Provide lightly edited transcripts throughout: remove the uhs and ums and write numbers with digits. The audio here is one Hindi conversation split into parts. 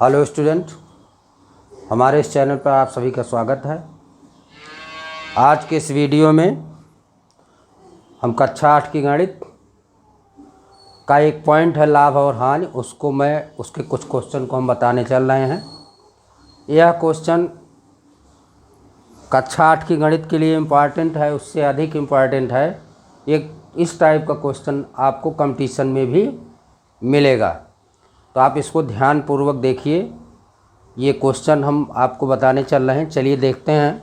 हेलो स्टूडेंट, हमारे इस चैनल पर आप सभी का स्वागत है। आज के इस वीडियो में हम कक्षा 8 की गणित का एक पॉइंट है लाभ और हानि, उसके कुछ क्वेश्चन को हम बताने चल रहे हैं। यह क्वेश्चन कक्षा 8 की गणित के लिए इम्पॉर्टेंट है, उससे अधिक इम्पॉर्टेंट है। इस टाइप का क्वेश्चन आपको कंपटीशन में भी मिलेगा, तो आप इसको ध्यानपूर्वक देखिए। ये क्वेश्चन हम आपको बताने चल रहे हैं, चलिए देखते हैं।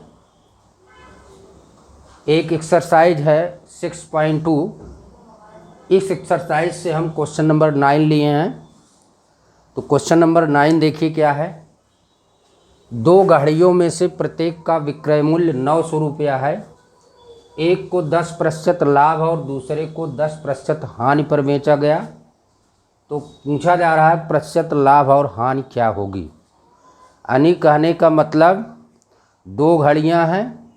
एक एक्सरसाइज है 6.2। इस एक्सरसाइज से हम क्वेश्चन नंबर 9 लिए हैं। तो क्वेश्चन नंबर 9 देखिए क्या है। दो घड़ियों में से प्रत्येक का विक्रय मूल्य 900 रुपया है। एक को 10% लाभ और दूसरे को 10% हानि पर बेचा गया। तो पूछा जा रहा है प्रतिशत लाभ और हानि क्या होगी। यानी कहने का मतलब दो घड़ियां हैं,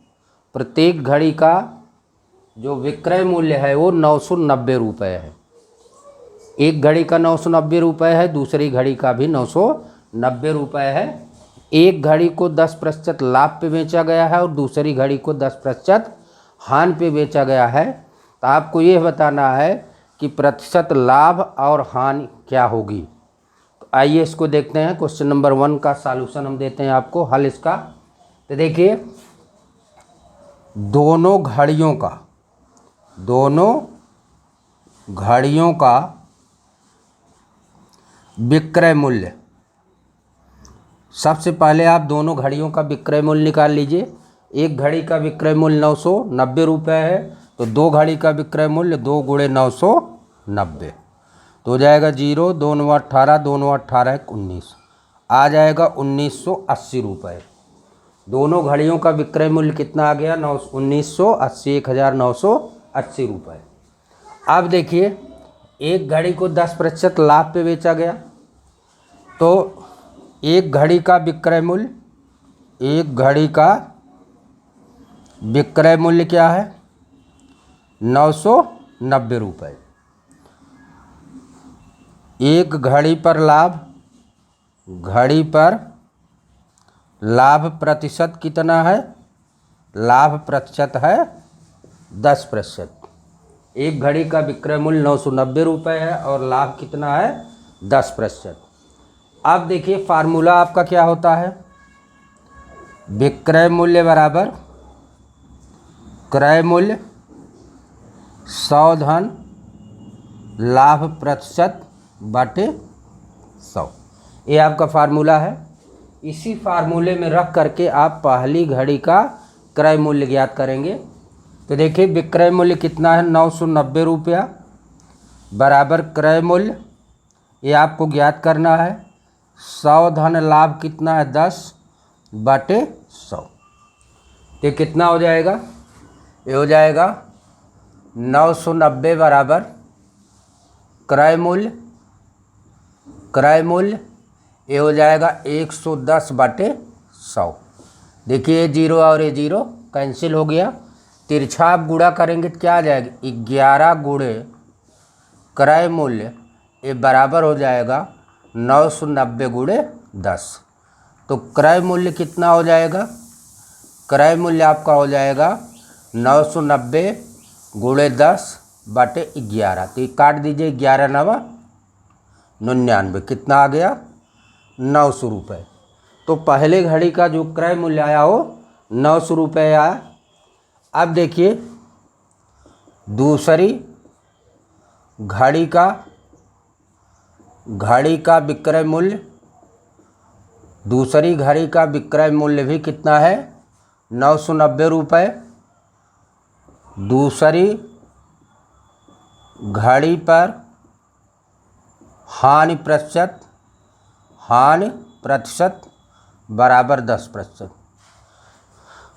प्रत्येक घड़ी का जो विक्रय मूल्य है वो 990 रुपये है। एक घड़ी का 990 रुपये है, दूसरी घड़ी का भी 990 रुपये है। एक घड़ी को 10% लाभ पे बेचा गया है और दूसरी घड़ी को 10% हानि पे बेचा गया है। तो आपको यह बताना है कि प्रतिशत लाभ और हानि क्या होगी। तो आइए इसको देखते हैं। क्वेश्चन नंबर 1 का सॉल्यूशन हम देते हैं आपको, हल इसका। तो देखिए, दोनों घड़ियों का विक्रय मूल्य। सबसे पहले आप दोनों घड़ियों का विक्रय मूल्य निकाल लीजिए। एक घड़ी का विक्रय मूल्य 990 रुपये है, तो दो घड़ी का विक्रय मूल्य 2 × 990 तो हो जाएगा 0, 2 9 18, 2 9 18 19, आ जाएगा 1980 रुपये। दोनों घड़ियों का विक्रय मूल्य कितना आ गया? 1980, 1980 रुपये। अब देखिए, एक घड़ी को 10% लाभ पे बेचा गया, तो एक घड़ी का विक्रय मूल्य क्या है? 990 रुपये। एक घड़ी पर लाभ प्रतिशत कितना है? लाभ प्रतिशत है 10%। एक घड़ी का विक्रय मूल्य 990 रुपये है और लाभ कितना है? 10%। अब देखिए, फार्मूला आपका क्या होता है? विक्रय मूल्य बराबर क्रय मूल्य 100 धन लाभ प्रतिशत बटे 100। ये आपका फार्मूला है। इसी फार्मूले में रख करके आप पहली घड़ी का क्रय मूल्य ज्ञात करेंगे। तो देखिए, विक्रय मूल्य कितना है? 990 रुपया बराबर क्रय मूल्य, ये आपको ज्ञात करना है। 100 धन लाभ कितना है? 10 बटे 100। ये कितना हो जाएगा? ये हो जाएगा 990 बराबर क्रय मूल्य ये हो जाएगा 110 बटे 100। देखिए, ये 0 और ये 0 कैंसिल हो गया। तिरछा आप गुणा करेंगे तो क्या आ जाएगा? 11 गुणे क्रय मूल्य ये बराबर हो जाएगा 990 गुणे 10। तो क्रय मूल्य कितना हो जाएगा? क्रय मूल्य आपका हो जाएगा 990 गुणे 10 बटे 11। तो ये काट दीजिए, 11 9 99, कितना आ गया? 900 रुपये। तो पहले घड़ी का जो क्रय मूल्य आया हो 900 रुपये आया। अब देखिए, दूसरी घड़ी का विक्रय मूल्य भी कितना है? 990 रुपये। दूसरी घड़ी पर हानि प्रतिशत बराबर 10%।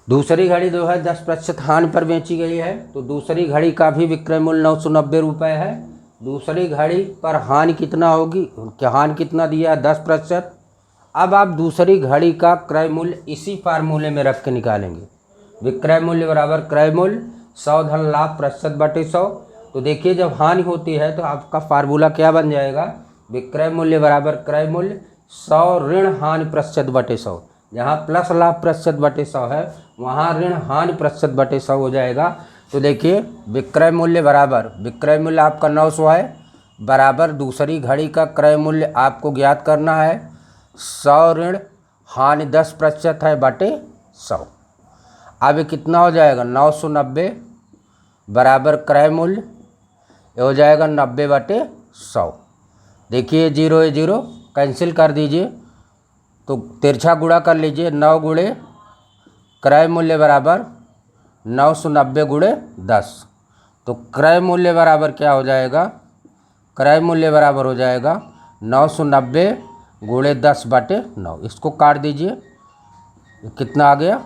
दूसरी घड़ी जो है 10% हानि पर बेची गई है, तो दूसरी घड़ी का भी विक्रय मूल्य 990 रुपये है। दूसरी घड़ी पर हानि कितना होगी? हानि कितना दिया है? 10%। अब आप दूसरी घड़ी का क्रय मूल्य इसी फार्मूले में रख के निकालेंगे। विक्रय मूल्य बराबर क्रय मूल्य 100 धन लाभ प्रतिशत बटे 100। तो देखिए, जब हानि होती है तो आपका फार्मूला क्या बन जाएगा? विक्रय मूल्य बराबर क्रय मूल्य 100 ऋण हानि प्रतिशत बटे 100। जहाँ प्लस लाभ प्रतिशत बटे 100 है वहाँ ऋण हानि प्रतिशत बटे 100 हो जाएगा। तो देखिए विक्रय मूल्य बराबर, विक्रय मूल्य आपका 900 है, बराबर दूसरी घड़ी का क्रय मूल्य आपको ज्ञात करना है 100 ऋण हानि 10% है बटे 100। अब ये कितना हो जाएगा 990 बराबर क्रय मूल्य, ये हो जाएगा 90 बटे 100। देखिए 0 है 0 कैंसिल कर दीजिए, तो तिरछा गुणा कर लीजिए, 9 गुणे क्रय मूल्य बराबर 990 गुणे 10। तो क्रय मूल्य बराबर क्या हो जाएगा, क्रय मूल्य बराबर हो जाएगा 990 गुणे 10 बटे 9। इसको काट दीजिए, कितना आ गया,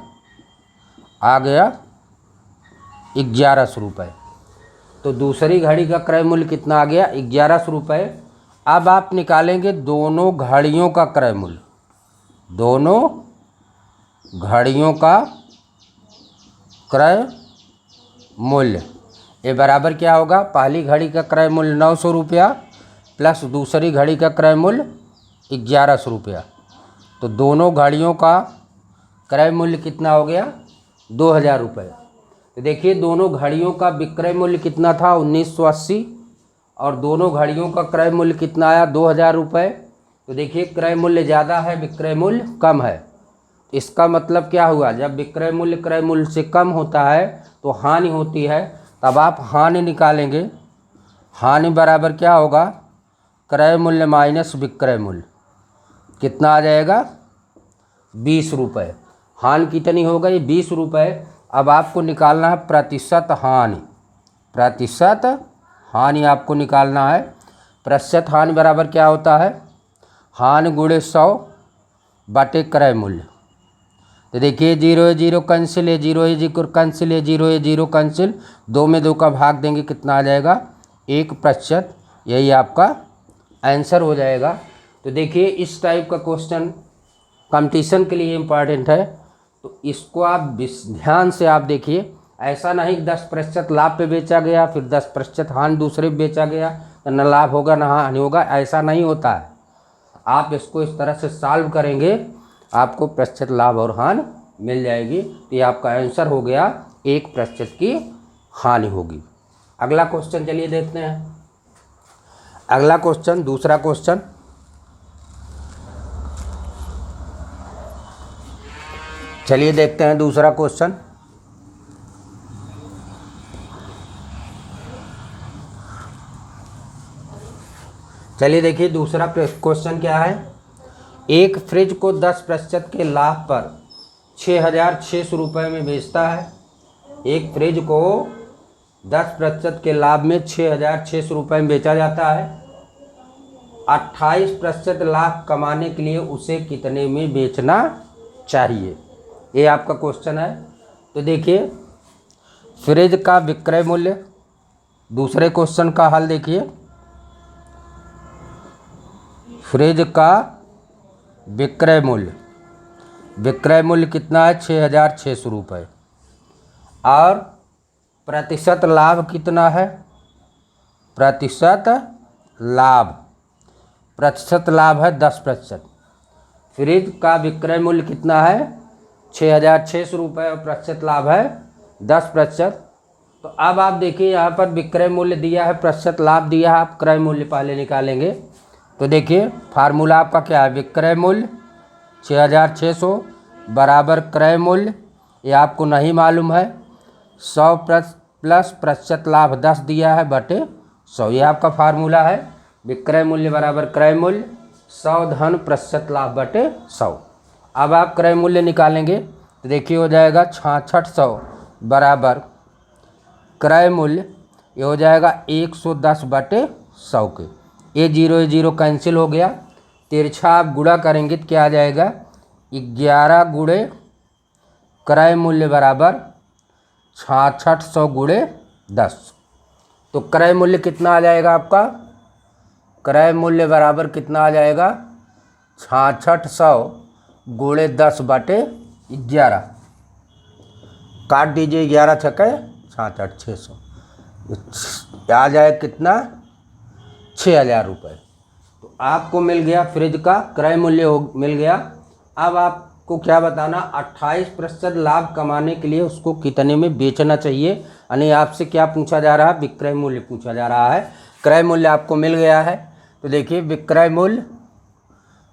आ गया 1100 रुपये। तो दूसरी घड़ी का क्रय मूल्य कितना आ गया 1100 रुपये। अब आप निकालेंगे दोनों घड़ियों का क्रय मूल्य, दोनों घड़ियों का क्रय मूल्य। ये बराबर क्या होगा, पहली घड़ी का क्रय मूल्य 900 रुपया प्लस दूसरी घड़ी का क्रय मूल्य 1100 रुपया। तो दोनों घड़ियों का क्रय मूल्य कितना हो गया 2000 रुपये। तो देखिए दोनों घड़ियों का विक्रय मूल्य कितना था 1980 और दोनों घड़ियों का क्रय मूल्य कितना आया 2000 रुपये। तो देखिए क्रय मूल्य ज़्यादा है, विक्रय मूल्य कम है। इसका मतलब क्या हुआ, जब विक्रय मूल्य क्रय मूल्य से कम होता है तो हानि होती है। तब आप हानि निकालेंगे, हानि बराबर क्या होगा, क्रय मूल्य माइनस विक्रय मूल्य, कितना आ जाएगा 20 रुपये। हानि कितनी हो गई 20 रुपये। अब आपको निकालना है प्रतिशत हानि, प्रतिशत हानि आपको निकालना है। प्रतिशत हानि बराबर क्या होता है, हानि गुणे 100 बटे क्रय मूल्य। तो देखिए 0 है 0 कैंसिल है, 0 है 0 कैंसिल है, 0 है 0 कैंसिल, 2 में 2 का भाग देंगे कितना आ जाएगा 1%। यही आपका आंसर हो जाएगा। तो देखिए इस टाइप का क्वेश्चन कंपटीशन के लिए इम्पॉर्टेंट है, तो इसको आप ध्यान से आप देखिए। ऐसा नहीं कि 10% लाभ पे बेचा गया फिर 10% हानि दूसरे पे बेचा गया तो न लाभ होगा न हानि होगा, ऐसा नहीं होता है। आप इसको इस तरह से सॉल्व करेंगे आपको प्रतिशत लाभ और हानि मिल जाएगी। तो ये आपका आंसर हो गया 1% की हानि होगी। अगला क्वेश्चन चलिए देखते हैं। अगला क्वेश्चन, दूसरा क्वेश्चन, चलिए देखते हैं दूसरा क्वेश्चन। चलिए देखिए दूसरा क्वेश्चन क्या है। एक फ्रिज को 10% के लाभ पर 6600 रुपये में बेचता है। एक फ्रिज को 10% के लाभ में 6600 रुपये में बेचा जाता है। 28% लाभ कमाने के लिए उसे कितने में बेचना चाहिए, ये आपका क्वेश्चन है। तो देखिए फ्रिज का विक्रय मूल्य, दूसरे क्वेश्चन का हल देखिए। फ्रिज का विक्रय मूल्य, विक्रय मूल्य कितना है 6600 रुपये और प्रतिशत लाभ कितना है, प्रतिशत लाभ, प्रतिशत लाभ है 10%। फ्रिज का विक्रय मूल्य कितना है 6600 रुपये और प्रतिशत लाभ है 10%। तो अब आप देखिए यहाँ पर विक्रय मूल्य दिया है, प्रतिशत लाभ दिया है, आप क्रय मूल्य पहले निकालेंगे। तो देखिए फार्मूला आपका क्या है, विक्रय मूल्य 6600 बराबर क्रय मूल्य, ये आपको नहीं मालूम है, 100 प्लस प्रतिशत लाभ 10 दिया है बटे 100, ये आपका फार्मूला है। विक्रय मूल्य बराबर क्रय मूल्य 100 धन प्रतिशत लाभ बटे 100। अब आप क्रय मूल्य निकालेंगे तो देखिए हो जाएगा 6600 बराबर क्रय मूल्य, ये हो जाएगा 110 बटे 100 के। ये 0 कैंसिल हो गया, तिरछा आप गुणा करेंगे तो क्या आ जाएगा 11 गुणे क्रय मूल्य बराबर 6600 गुणे 10। तो क्रय मूल्य कितना आ जाएगा आपका, क्रय मूल्य बराबर कितना आ जाएगा 6600 गुणे 10 बटे 11। काट दीजिए 11 छक्के 6600, आ जाए कितना 6000 रुपये। तो आपको मिल गया फ्रिज का क्रय मूल्य मिल गया। अब आपको क्या बताना, 28% लाभ कमाने के लिए उसको कितने में बेचना चाहिए, यानी आपसे क्या पूछा जा रहा है, विक्रय मूल्य पूछा जा रहा है। क्रय मूल्य आपको मिल गया है। तो देखिए विक्रय मूल्य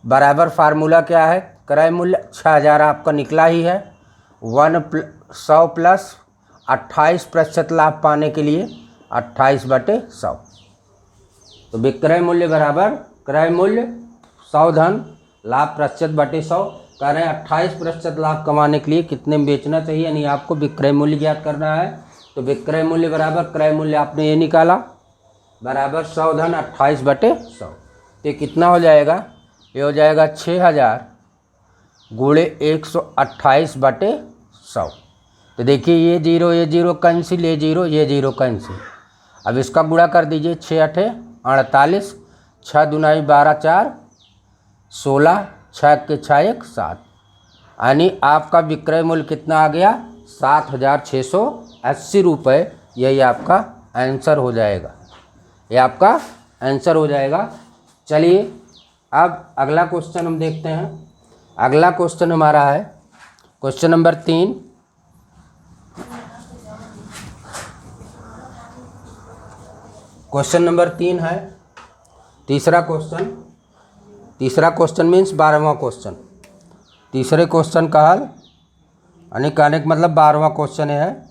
बराबर फार्मूला क्या है, क्रय मूल्य 6000 आपका निकला ही है, 100 प्लस 28% लाभ पाने के लिए 28/100। तो विक्रय मूल्य बराबर क्रय मूल्य 100 धन लाभ प्रतिशत बटे 100। कह रहे हैं 28% लाभ कमाने के लिए कितने में बेचना चाहिए, यानी आपको विक्रय मूल्य ज्ञात करना है। तो विक्रय मूल्य बराबर क्रय मूल्य आपने ये निकाला बराबर 100 धन 28/100। तो कितना हो जाएगा, ये हो जाएगा 6000 गुणे 128/100। तो देखिए ये जीरो कैंसिल, ये जीरो कैंसिल। अब इसका गुणा कर दीजिए, 6 8 48, 6 दूनाई 12 4 16, 6 के 6 1 7, यानी आपका विक्रय मूल्य कितना आ गया, 7680 रुपये। यही आपका आंसर हो जाएगा, ये आपका आंसर हो जाएगा। चलिए अब अगला क्वेश्चन हम देखते हैं। अगला क्वेश्चन हमारा है क्वेश्चन नंबर 3। क्वेश्चन नंबर 3 है तीसरा क्वेश्चन मीन्स 12वां क्वेश्चन। तीसरे क्वेश्चन का हल यानी कहने का मतलब 12वां क्वेश्चन है।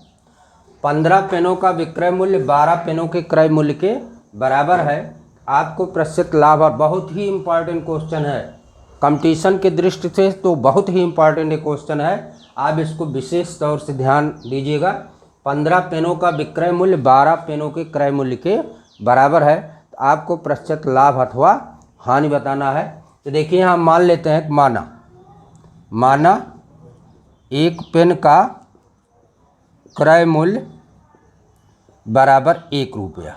15 पेनों का विक्रय मूल्य 12 पेनों के क्रय मूल्य के बराबर है, आपको प्रतिशत लाभ। और बहुत ही इम्पॉर्टेंट क्वेश्चन है, कंपटीशन की दृष्टि से तो बहुत ही इम्पॉर्टेंट क्वेश्चन है, आप इसको विशेष तौर से ध्यान दीजिएगा। 15 पेनों का विक्रय मूल्य 12 पेनों के क्रय मूल्य के बराबर है, तो आपको प्रतिशत लाभ अथवा हानि बताना है। तो देखिए यहाँ मान लेते हैं, माना एक पेन का क्रय मूल्य बराबर 1 रुपया।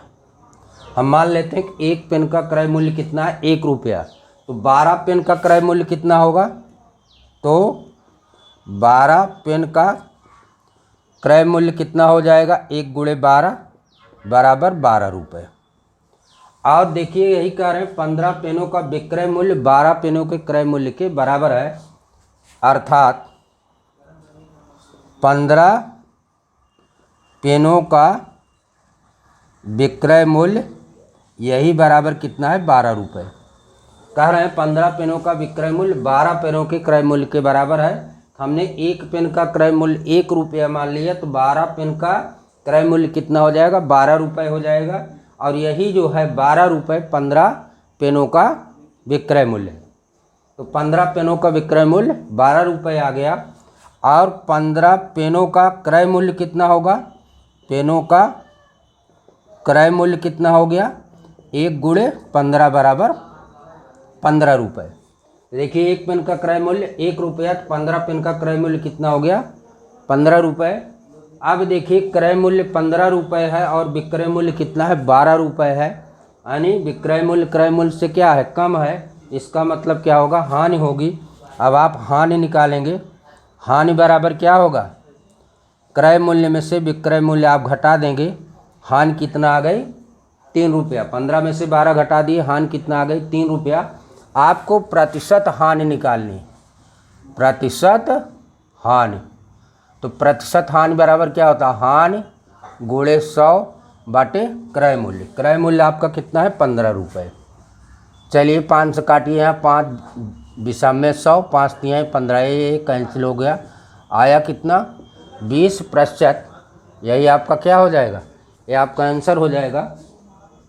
हम मान लेते हैं कि एक पेन का क्रय मूल्य कितना है, 1 रुपया। तो 12 पेन का क्रय मूल्य कितना होगा, तो 12 पेन का क्रय मूल्य कितना हो जाएगा, 1 गुणे 12 बराबर 12 रुपये। और देखिए यही कह रहे हैं 15 पेनों का विक्रय मूल्य 12 पेनों के क्रय मूल्य के बराबर है, अर्थात 15 पेनों का विक्रय मूल्य यही बराबर कितना है, 12 रुपये। कह रहे हैं 15 पेनों का विक्रय मूल्य 12 पेनों के क्रय मूल्य के बराबर है। हमने एक पेन का क्रय मूल्य 1 रुपया मान लिया, तो 12 पेन का क्रय मूल्य कितना हो जाएगा, 12 रुपये हो जाएगा। और यही जो है 12 रुपये 15 पेनों का विक्रय मूल्य। तो 15 पेनों का विक्रय मूल्य 12 रुपये आ गया। और 15 पेनों का क्रय मूल्य कितना होगा, पेनों का क्रय मूल्य कितना हो गया, 1 गुणे 15 बराबर 15 रुपये। देखिए एक पेन का क्रय मूल्य 1 रुपया, 15 पेन का क्रय मूल्य कितना हो गया, 15 रुपये। अब देखिए क्रय मूल्य 15 रुपये है और विक्रय मूल्य कितना है, 12 रुपये है, यानी विक्रय मूल्य क्रय मूल्य से क्या है, कम है। इसका मतलब क्या होगा, हानि होगी। अब आप हानि निकालेंगे, हानि बराबर क्या होगा, क्रय मूल्य में से विक्रय मूल्य आप घटा देंगे, हानि कितना आ गई, 3 रुपया। 15 में से 12 घटा दिए, हानि कितना आ गई, 3 रुपया। आपको प्रतिशत हानि निकालनी, प्रतिशत हानि। तो प्रतिशत हानि बराबर क्या होता है, हानि गुणे 100 बटे क्रय मूल्य। क्रय मूल्य आपका कितना है, 15 रुपये। चलिए 5 से काटिए, यहाँ 5 विषम में 100, 5 तिहाई 15, ये कैंसिल हो गया। आया कितना, 20%। यही आपका क्या हो जाएगा, ये आपका आंसर हो जाएगा।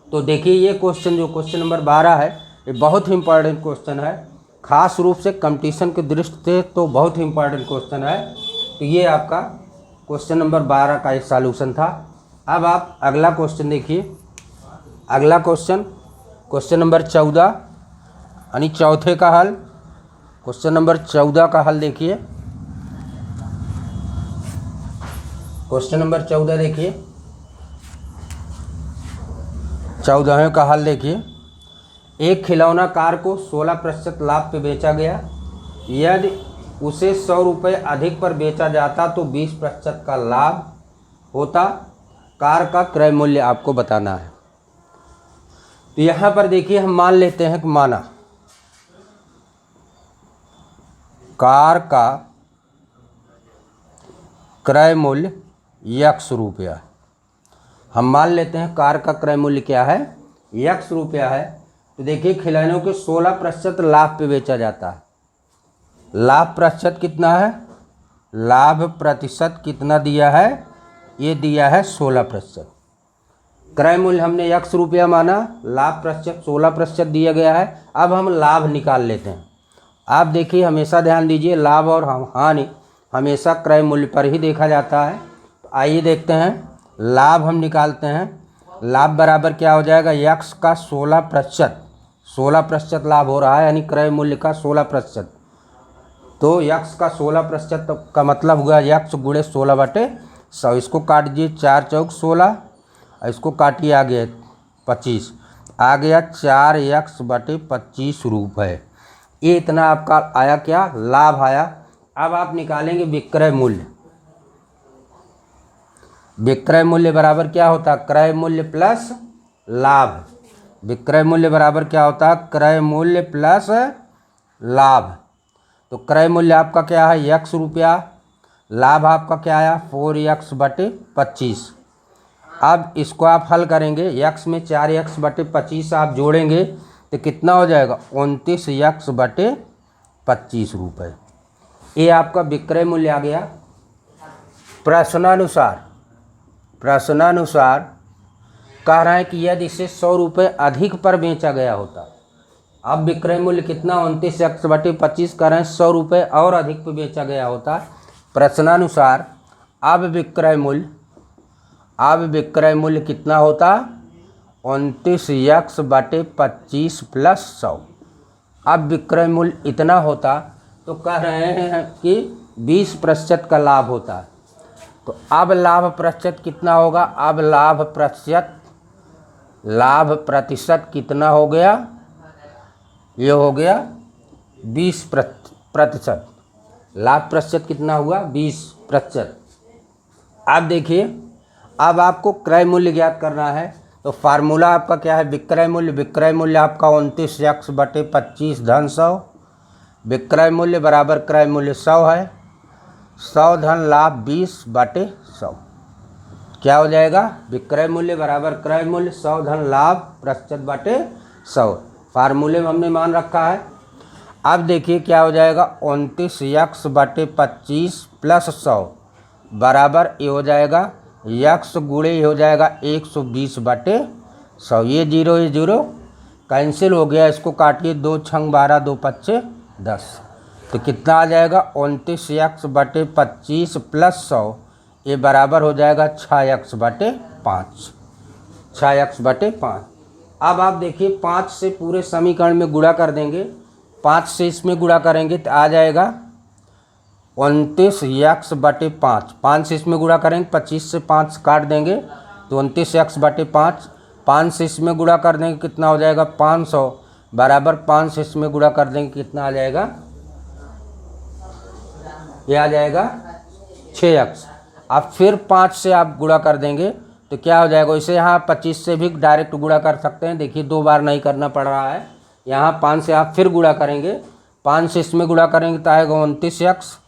तो देखिए ये क्वेश्चन जो क्वेश्चन नंबर 12 है, ये बहुत ही इम्पॉर्टेंट क्वेश्चन है, खास रूप से कंपटीशन की दृष्टि से तो बहुत ही इम्पॉर्टेंट क्वेश्चन है। तो ये आपका क्वेश्चन नंबर 12 का एक सॉल्यूशन था। अब आप अगला क्वेश्चन देखिए। अगला क्वेश्चन नंबर 14 यानी चौथे का हल। क्वेश्चन नंबर 14 का हल देखिए। क्वेश्चन नंबर 14 देखिए, 14वें का हल देखिए। एक खिलौना कार को 16% लाभ पे बेचा गया, यदि उसे 100 रुपये अधिक पर बेचा जाता तो 20% का लाभ होता। कार का क्रय मूल्य आपको बताना है। तो यहाँ पर देखिए हम मान लेते हैं कि माना कार का क्रय मूल्य ₹100 है। हम मान लेते हैं कार का क्रय मूल्य क्या है, ₹100 है। तो देखिए खिलौनों के 16% लाभ पे बेचा जाता है। लाभ प्रतिशत कितना है, लाभ प्रतिशत कितना दिया है, ये दिया है 16%। क्रय मूल्य हमने ₹100 माना, लाभ प्रतिशत 16% दिया गया है। अब हम लाभ निकाल लेते हैं। आप देखिए हमेशा ध्यान दीजिए, लाभ और हानि हमेशा क्रय मूल्य पर ही देखा जाता है। तो आइए देखते हैं, लाभ हम निकालते हैं। लाभ बराबर क्या हो जाएगा, यक्स का 16% लाभ हो रहा है, यानी क्रय मूल्य का 16%। तो यक्स का 16% का मतलब हुआ यक्स गुणे 16/100। इसको काट दीजिए, 4 चौक 16, इसको काटिए, आ गया 25, आ गया 4x/25 ये इतना आपका आया क्या, लाभ आया। अब आप निकालेंगे विक्रय मूल्य। विक्रय मूल्य बराबर क्या होता है, क्रय मूल्य प्लस लाभ। विक्रय मूल्य बराबर क्या होता है, क्रय मूल्य प्लस लाभ। तो क्रय मूल्य आपका क्या है, ₹100, लाभ आपका क्या आया 4x/25। अब इसको आप हल करेंगे, x में 4x/25 आप जोड़ेंगे तो कितना हो जाएगा, 29x/25 रुपये। ये आपका विक्रय मूल्य आ गया। प्रश्नानुसार कह रहा है कि यदि इसे ₹100 अधिक पर बेचा गया होता, अब विक्रय मूल्य कितना 29x/25 कह रहे हैं, ₹100 और अधिक पर बेचा गया होता। प्रश्नानुसार अब विक्रय मूल्य कितना होता, 29x/25 प्लस 100। अब विक्रय मूल्य इतना होता, तो कह रहे हैं कि 20% का लाभ होता है। तो अब लाभ प्रतिशत कितना होगा, अब लाभ प्रतिशत कितना हो गया, ये हो गया 20%। लाभ प्रतिशत कितना हुआ, 20%। अब देखिए, अब आपको क्रय मूल्य ज्ञात करना है। तो फार्मूला आपका क्या है, विक्रय मूल्य आपका 29x/25 धन 100। विक्रय मूल्य बराबर क्रय मूल्य 100 है, 100 धन लाभ 20/100। क्या हो जाएगा, विक्रय मूल्य बराबर क्रय मूल्य 100 धन लाभ %/100। फार्मूले में हमने मान रखा है। अब देखिए क्या हो जाएगा, 29x/25 प्लस 100 बराबर ये हो जाएगा, यक्स गुणे ये हो जाएगा 120/100। ये 0 कैंसिल हो गया, इसको काटिए, 2 छंग 12, 2 पच्चे 10। तो कितना आ जाएगा, 29x/25 प्लस 100 ये बराबर हो जाएगा 6x/5। 6x/5। अब आप देखिए 5 से पूरे समीकरण में गुणा कर देंगे, 5 से इसमें गुणा करेंगे तो आ जाएगा 29x/5। 5 से इसमें गुणा करेंगे, 25 से 5 काट देंगे तो 29x/5। 5 से इसमें गुणा कर देंगे कितना हो जाएगा, 500 बराबर 5 से इसमें गुणा कर देंगे कितना आ जाएगा, ये आ जाएगा 6x। अब फिर 5 से आप गुणा कर देंगे तो क्या हो जाएगा, इसे यहाँ 25 से भी डायरेक्ट गुणा कर सकते हैं। देखिए 2 बार नहीं करना पड़ रहा है, यहाँ 5 से आप फिर गुणा करेंगे, 5 से इसमें गुणा करेंगे तो आएगा 29x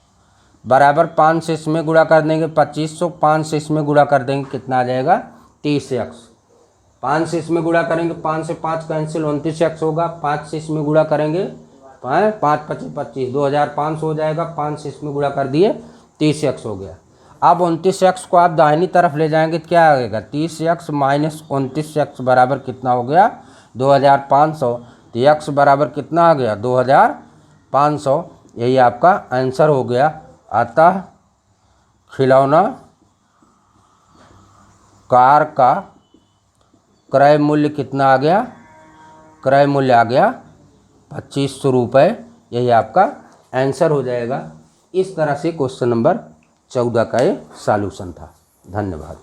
बराबर 5 से इसमें गुणा कर देंगे 2500, 5 से इसमें गुणा कर देंगे कितना आ जाएगा, 30x। 5 से इसमें गुणा करेंगे, 5 से 5 कैंसिल, 29x होगा। 5 से इसमें गुणा करेंगे, 5 5 25 2500 हो जाएगा। 5 से इसमें गुणा कर दिए, 30x हो गया। अब 29x को आप दाहिनी तरफ ले जाएंगे तो क्या आएगा, 30x माइनस 29x बराबर कितना हो गया, 2500। तो x बराबर कितना आ गया, 2500। यही आपका आंसर हो गया। अतः खिलौना कार का क्रय मूल्य कितना आ गया, क्रय मूल्य आ गया 2500 रुपये। यही आपका आंसर हो जाएगा। इस तरह से क्वेश्चन नंबर 14 का ये सॉल्यूशन था। धन्यवाद।